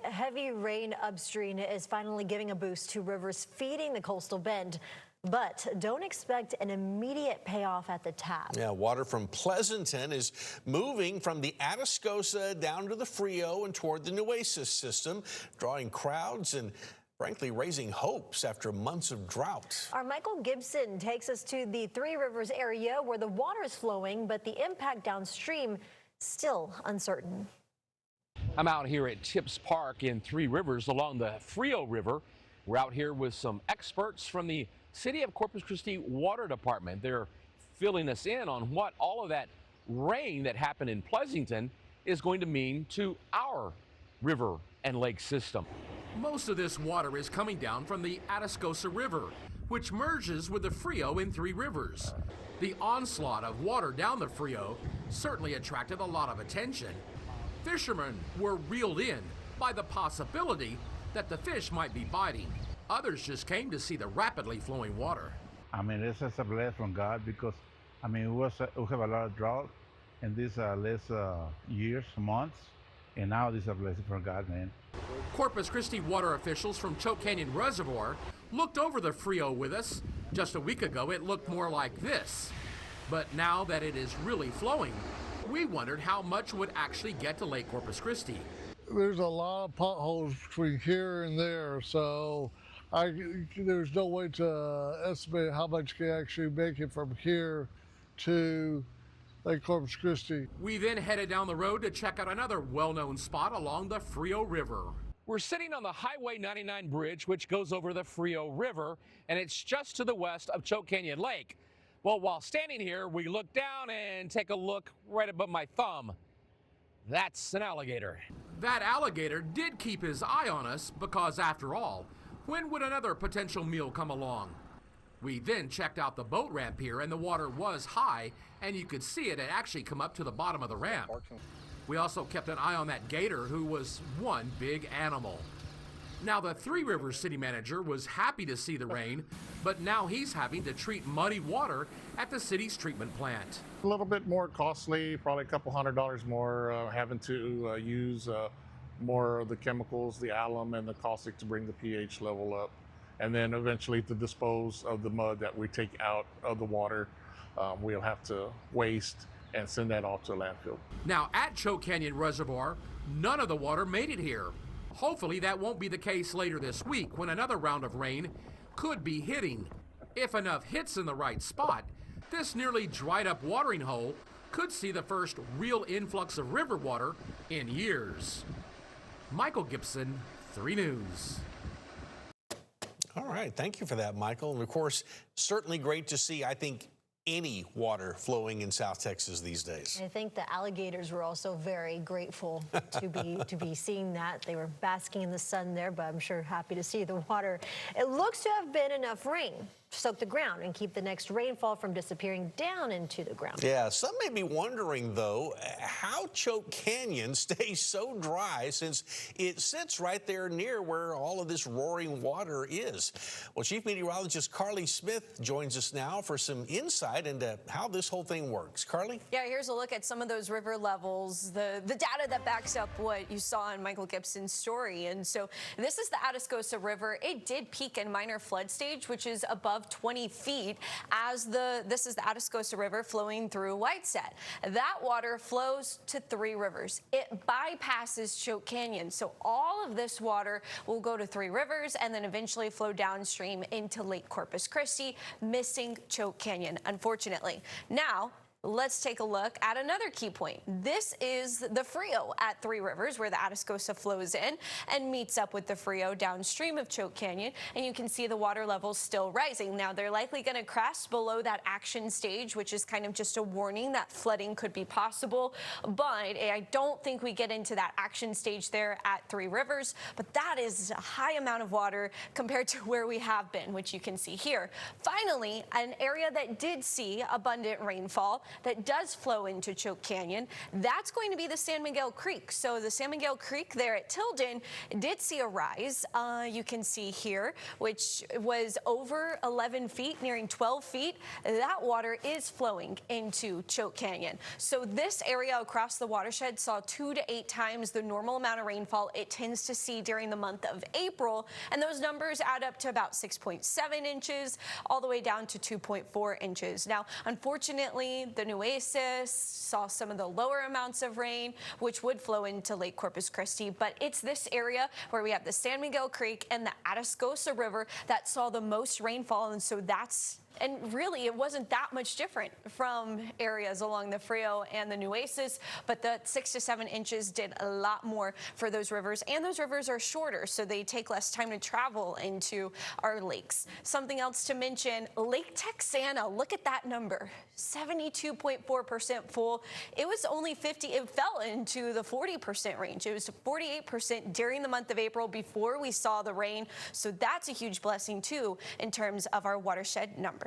Heavy rain upstream is finally giving a boost to rivers feeding the coastal bend. But don't expect an immediate payoff at the tap. Yeah, water from Pleasanton is moving from the Atascosa down to the Frio and toward the Nueces system, drawing crowds and frankly raising hopes after months of drought. Our Michael Gibson takes us to the Three Rivers area where the water is flowing, but the impact downstream still uncertain. I'm out here at Tips Park in Three Rivers along the Frio River. We're out here with some experts from the City of Corpus Christi Water Department. They're filling us in on what all of that rain that happened in Pleasanton is going to mean to our river and lake system. Most of this water is coming down from the Atascosa River, which merges with the Frio in Three Rivers. The onslaught of water down the Frio certainly attracted a lot of attention. Fishermen were reeled in by the possibility that the fish might be biting. Others just came to see the rapidly flowing water. I mean, this is a blessing from God because, I mean, we have a lot of drought in these last years, months, and now this is a blessing from God, man. Corpus Christi water officials from Choke Canyon Reservoir looked over the Frio with us. Just a week ago, it looked more like this. But now that it is really flowing, we wondered how much would actually get to Lake Corpus Christi. There's a lot of potholes between here and there, so there's no way to estimate how much can actually make it from here to Lake Corpus Christi. We then headed down the road to check out another well-known spot along the Frio River. We're sitting on the Highway 99 bridge, which goes over the Frio River, and it's just to the west of Choke Canyon Lake. Well, while standing here, we look down and take a look right above my thumb. That's an alligator. That alligator did keep his eye on us because, after all, when would another potential meal come along? We then checked out the boat ramp here, and the water was high, and you could see it had actually come up to the bottom of the ramp. We also kept an eye on that gator, who was one big animal. Now, the Three Rivers city manager was happy to see the rain, but now he's having to treat muddy water at the city's treatment plant. A little bit more costly, probably a couple $100 more, having to use more of the chemicals, the alum and the caustic to bring the pH level up. And then eventually to dispose of the mud that we take out of the water, we'll have to waste and send that off to a landfill. Now, at Choke Canyon Reservoir, none of the water made it here. Hopefully that won't be the case later this week when another round of rain could be hitting. If enough hits in the right spot, this nearly dried up watering hole could see the first real influx of river water in years. Michael Gibson, 3 News. All right, thank you for that, Michael. And of course, certainly great to see, I think, any water flowing in South Texas these days. I think the alligators were also very grateful to be seeing that. They were basking in the sun there, but I'm sure happy to see the water. It looks to have been enough rain to soak the ground and keep the next rainfall from disappearing down into the ground. Yeah, some may be wondering, though, how Choke Canyon stays so dry since it sits right there near where all of this roaring water is. Well, Chief Meteorologist Carly Smith joins us now for some insight into how this whole thing works. Carly? Yeah, here's a look at some of those river levels, the data that backs up what you saw in Michael Gibson's story. And so this is the Atascosa River. It did peak in minor flood stage, which is above 20 feet, as this is the Atascosa River flowing through Whiteset. That water flows to Three Rivers. It bypasses Choke Canyon. So all of this water will go to Three Rivers and then eventually flow downstream into Lake Corpus Christi, missing Choke Canyon, unfortunately. Now, let's take a look at another key point. This is the Frio at Three Rivers, where the Atascosa flows in and meets up with the Frio downstream of Choke Canyon, and you can see the water levels still rising. Now, they're likely going to crest below that action stage, which is kind of just a warning that flooding could be possible, but I don't think we get into that action stage there at Three Rivers, but that is a high amount of water compared to where we have been, which you can see here. Finally, an area that did see abundant rainfall that does flow into Choke Canyon. That's going to be the San Miguel Creek. So the San Miguel Creek there at Tilden did see a rise. You can see here, which was over 11 feet, nearing 12 feet. That water is flowing into Choke Canyon. So this area across the watershed saw 2 to 8 times the normal amount of rainfall it tends to see during the month of April. And those numbers add up to about 6.7 inches, all the way down to 2.4 inches. Now, unfortunately, the Nueces saw some of the lower amounts of rain, which would flow into Lake Corpus Christi. But it's this area where we have the San Miguel Creek and the Atascosa River that saw the most rainfall. And so and really, it wasn't that much different from areas along the Frio and the Nueces, but the 6 to 7 inches did a lot more for those rivers, and those rivers are shorter, so they take less time to travel into our lakes. Something else to mention, Lake Texana, look at that number, 72.4% full. It was only it fell into the 40% range. It was 48% during the month of April before we saw the rain, so that's a huge blessing too in terms of our watershed numbers.